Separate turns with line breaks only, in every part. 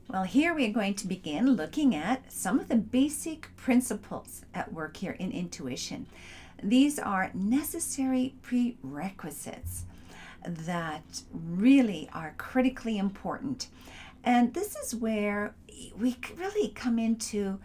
Well, here we are going to begin looking at some of the basic principles at work here in intuition. These are necessary prerequisites that really are critically important. And this is where we really come into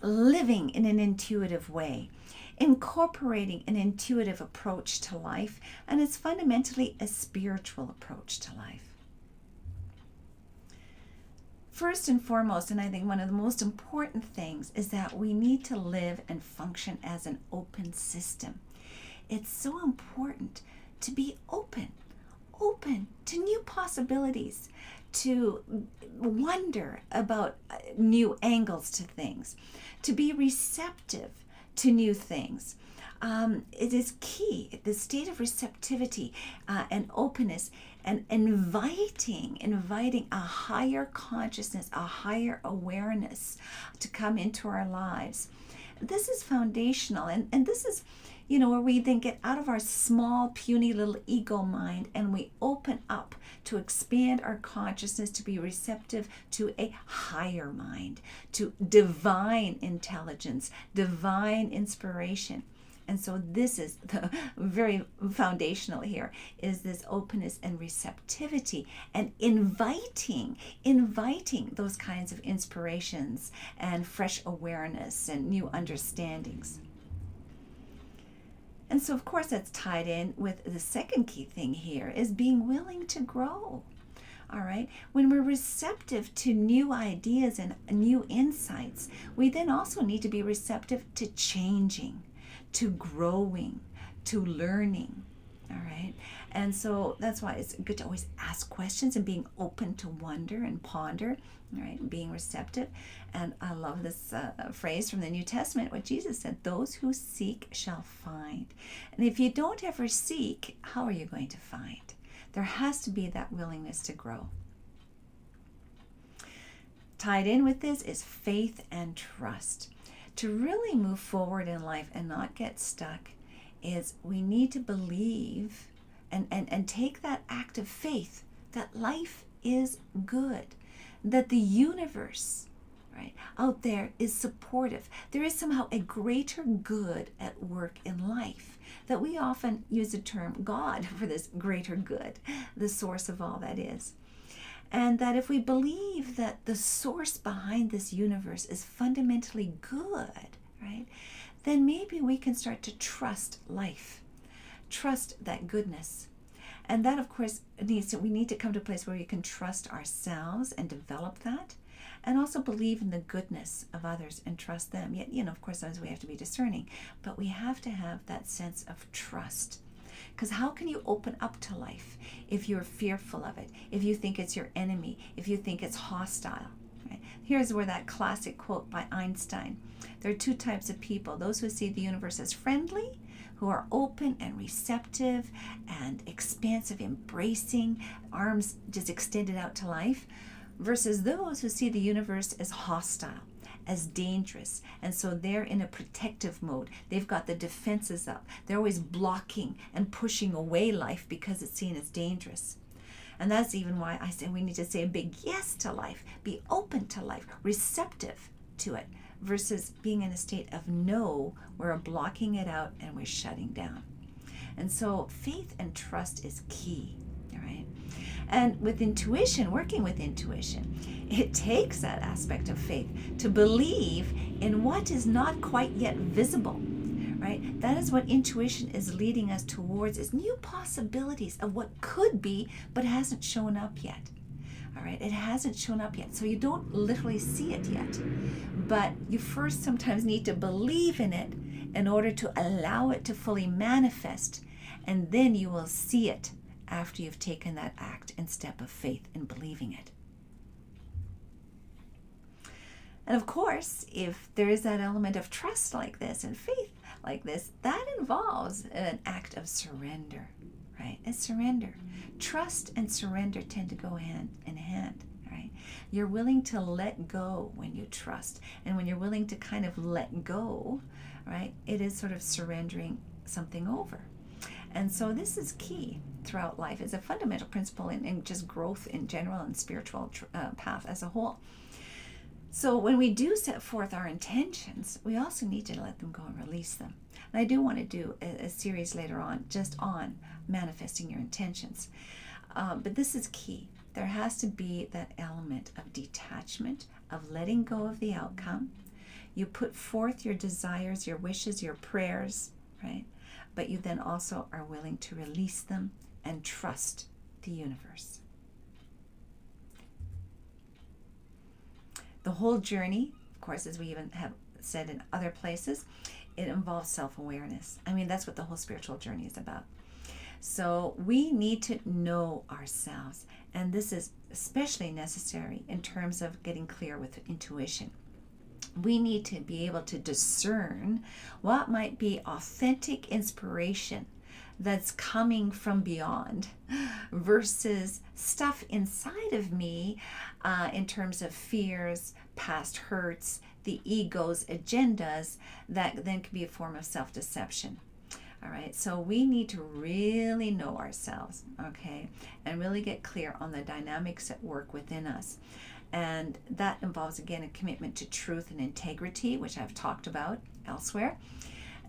living in an intuitive way, incorporating an intuitive approach to life, and it's fundamentally a spiritual approach to life. First and foremost, and I think one of the most important things, is that we need to live and function as an open system. It's so important to be open to new possibilities, to wonder about new angles to things, to be receptive to new things. It is key, the state of receptivity and openness, and inviting a higher consciousness, a higher awareness to come into our lives. This is foundational, and this is, where we then get out of our small, puny little ego mind and we open up to expand our consciousness to be receptive to a higher mind, to divine intelligence, divine inspiration. And so this is the very foundational here, is this openness and receptivity, and inviting those kinds of inspirations and fresh awareness and new understandings. And so, of course, that's tied in with the second key thing here, is being willing to grow. All right. When we're receptive to new ideas and new insights, we then also need to be receptive to changing, to growing, to learning. All right. And so that's why it's good to always ask questions and being open to wonder and ponder, all right, being receptive. And I love this phrase from the New Testament, what Jesus said: those who seek shall find. And if you don't ever seek, how are you going to find? There has to be that willingness to grow. Tied in with this is faith and trust. To really move forward in life and not get stuck, is we need to believe and take that act of faith that life is good, that the universe, right, out there is supportive. There is somehow a greater good at work in life, that we often use the term God for this greater good, the source of all that is. And that if we believe that the source behind this universe is fundamentally good, right, then maybe we can start to trust life, trust that goodness. And that, of course, we need to come to a place where we can trust ourselves and develop that, and also believe in the goodness of others and trust them. Yet, of course, sometimes we have to be discerning, but we have to have that sense of trust. Because how can you open up to life if you're fearful of it, if you think it's your enemy, if you think it's hostile? Right? Here's where that classic quote by Einstein: there are two types of people: those who see the universe as friendly, who are open and receptive and expansive, embracing, arms just extended out to life, versus those who see the universe as hostile, as dangerous, and so they're in a protective mode. They've got the defenses up. They're always blocking and pushing away life because it's seen as dangerous. And that's even why I say we need to say a big yes to life, be open to life, receptive to it, versus being in a state of no, where we're blocking it out and we're shutting down. And so faith and trust is key, all right? And with intuition, working with intuition, it takes that aspect of faith to believe in what is not quite yet visible, right? That is what intuition is leading us towards, is new possibilities of what could be, but hasn't shown up yet. All right, it hasn't shown up yet. So you don't literally see it yet, but you first sometimes need to believe in it in order to allow it to fully manifest, and then you will see it after you've taken that act and step of faith in believing it. And of course, if there is that element of trust like this and faith like this, that involves an act of surrender, right? A surrender. Trust and surrender tend to go hand in hand, right? You're willing to let go when you trust. And when you're willing to kind of let go, right, it is sort of surrendering something over. And so this is key throughout life. It's a fundamental principle in just growth in general and spiritual path as a whole. So when we do set forth our intentions, we also need to let them go and release them. And I do want to do a series later on just on manifesting your intentions. But this is key. There has to be that element of detachment, of letting go of the outcome. You put forth your desires, your wishes, your prayers, right? But you then also are willing to release them and trust the universe. The whole journey, of course, as we even have said in other places, it involves self-awareness. I mean, that's what the whole spiritual journey is about. So we need to know ourselves, and this is especially necessary in terms of getting clear with intuition. We need to be able to discern what might be authentic inspiration that's coming from beyond versus stuff inside of me in terms of fears, past hurts, the ego's agendas that then can be a form of self-deception. All right, so we need to really know ourselves, okay, and really get clear on the dynamics at work within us. And that involves, again, a commitment to truth and integrity, which I've talked about elsewhere,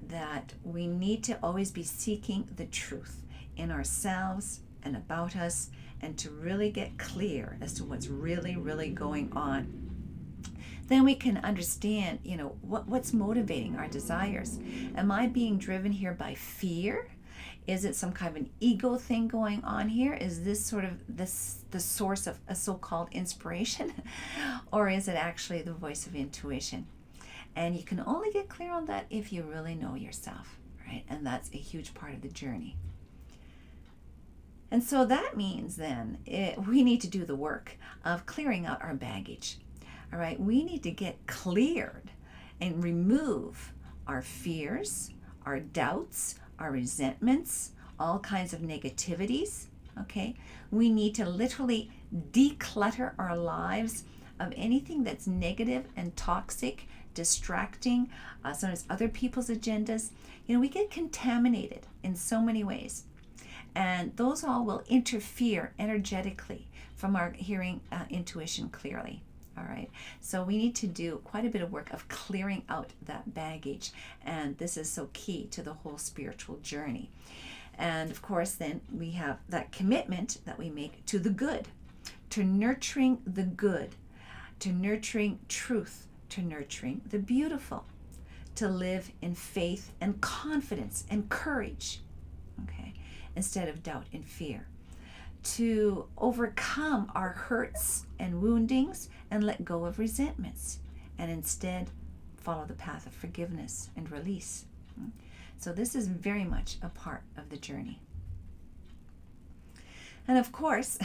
that we need to always be seeking the truth in ourselves and about us, and to really get clear as to what's really, really going on. Then we can understand, what's motivating our desires. Am I being driven here by fear? Is it some kind of an ego thing going on here? Is this sort of the source of a so-called inspiration? Or is it actually the voice of intuition? And you can only get clear on that if you really know yourself, right? And that's a huge part of the journey. And so that means then we need to do the work of clearing out our baggage. All right, we need to get cleared and remove our fears, our doubts, our resentments, all kinds of negativities, okay? We need to literally declutter our lives of anything that's negative and toxic, distracting, sometimes other people's agendas. We get contaminated in so many ways. And those all will interfere energetically from our hearing intuition clearly. All right, so we need to do quite a bit of work of clearing out that baggage, and this is so key to the whole spiritual journey. And of course, then we have that commitment that we make to the good, to nurturing the good, to nurturing truth, to nurturing the beautiful, to live in faith and confidence and courage, okay, instead of doubt and fear, to overcome our hurts and woundings and let go of resentments, and instead follow the path of forgiveness and release. So this is very much a part of the journey. And of course,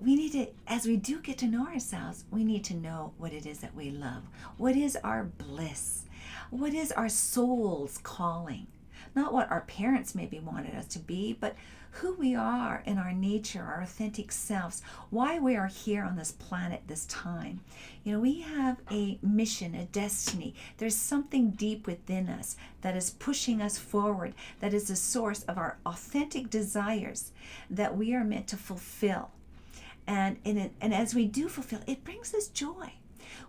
we need to, as we do get to know ourselves, we need to know what it is that we love. What is our bliss? What is our soul's calling? Not what our parents maybe wanted us to be, but who we are in our nature, our authentic selves, why we are here on this planet this time. We have a mission, a destiny. There's something deep within us that is pushing us forward, that is the source of our authentic desires that we are meant to fulfill. And as we do fulfill, it brings us joy.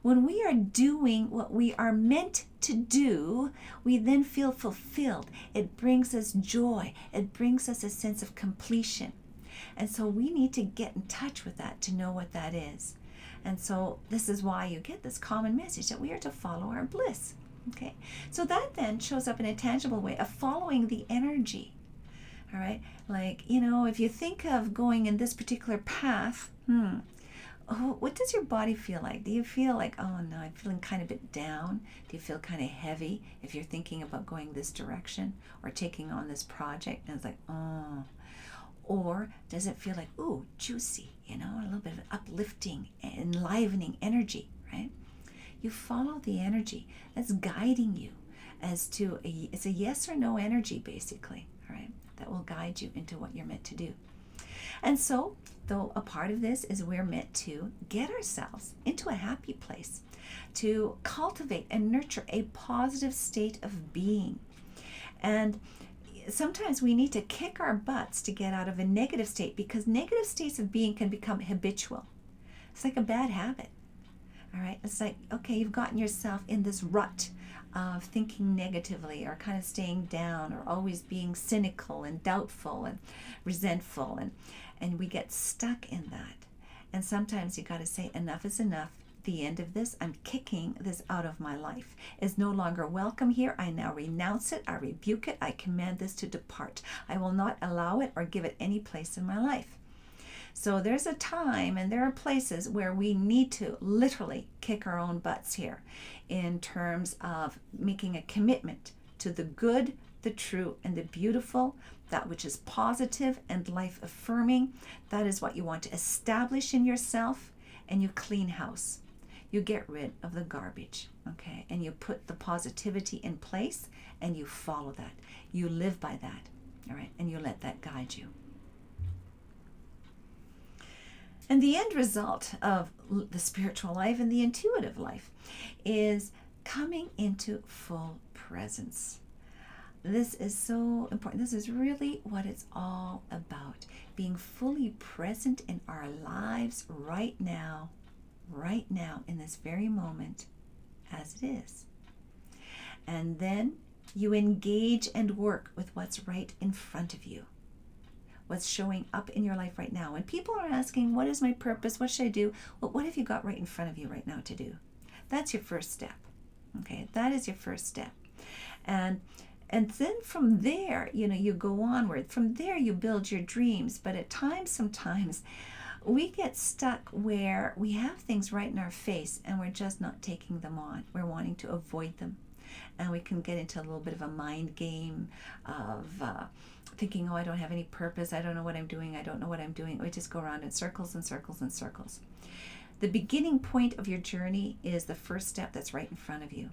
When we are doing what we are meant to do, we then feel fulfilled. It brings us joy. It brings us a sense of completion. And so we need to get in touch with that to know what that is. And so this is why you get this common message that we are to follow our bliss. Okay? So that then shows up in a tangible way of following the energy. All right? Like, if you think of going in this particular path, what does your body feel like? Do you feel like, oh no, I'm feeling kind of a bit down? Do you feel kind of heavy if you're thinking about going this direction or taking on this project? And it's like, oh. Or does it feel like, ooh, juicy, a little bit of uplifting, enlivening energy, right? You follow the energy that's guiding you as to, it's a yes or no energy, basically, all right, that will guide you into what you're meant to do. And so, though a part of this is we're meant to get ourselves into a happy place, to cultivate and nurture a positive state of being. And sometimes we need to kick our butts to get out of a negative state, because negative states of being can become habitual. It's like a bad habit. All right. It's like, okay, you've gotten yourself in this rut of thinking negatively, or kind of staying down, or always being cynical and doubtful and resentful. And we get stuck in that. And sometimes you got to say, enough is enough. The end of this, I'm kicking this out of my life. Is no longer welcome here. I now renounce it. I rebuke it. I command this to depart. I will not allow it or give it any place in my life. So there's a time and there are places where we need to literally kick our own butts here, in terms of making a commitment to the good, the true, and the beautiful, that which is positive and life affirming. That is what you want to establish in yourself, and you clean house. You get rid of the garbage, okay? And you put the positivity in place, and you follow that. You live by that, all right? And you let that guide you. And the end result of the spiritual life and the intuitive life is coming into full presence. This is so important. This is really what it's all about. Being fully present in our lives right now, in this very moment, as it is. And then you engage and work with what's right in front of you, what's showing up in your life right now. When people are asking, what is my purpose? What should I do? Well, what have you got right in front of you right now to do? That's your first step. Okay, that is your first step. And then from there, you go onward. From there, you build your dreams. But at times, sometimes, we get stuck where we have things right in our face and we're just not taking them on. We're wanting to avoid them. And we can get into a little bit of a mind game of thinking, oh, I don't have any purpose. I don't know what I'm doing. I don't know what I'm doing. We just go around in circles and circles and circles. The beginning point of your journey is the first step that's right in front of you.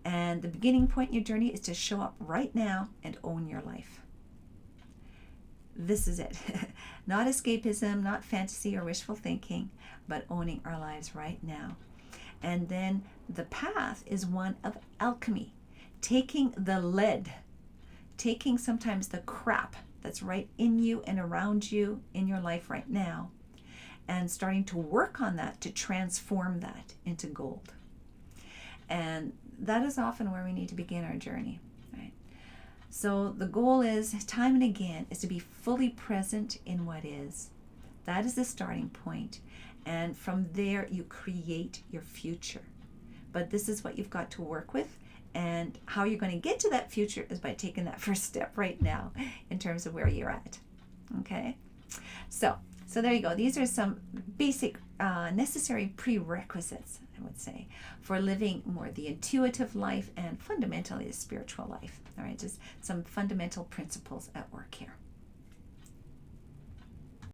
And the beginning point in your journey is to show up right now and own your life. This is it. Not escapism, not fantasy or wishful thinking, but owning our lives right now. And then the path is one of alchemy, taking the lead, taking sometimes the crap that's right in you and around you in your life right now, and starting to work on that to transform that into gold. And that is often where we need to begin our journey, right? So the goal is, time and again, is to be fully present in what is. That is the starting point. And from there, you create your future. But this is what you've got to work with. And how you're going to get to that future is by taking that first step right now in terms of where you're at. Okay? So there you go. These are some basic necessary prerequisites, I would say, for living more the intuitive life and fundamentally the spiritual life. All right, just some fundamental principles at work here.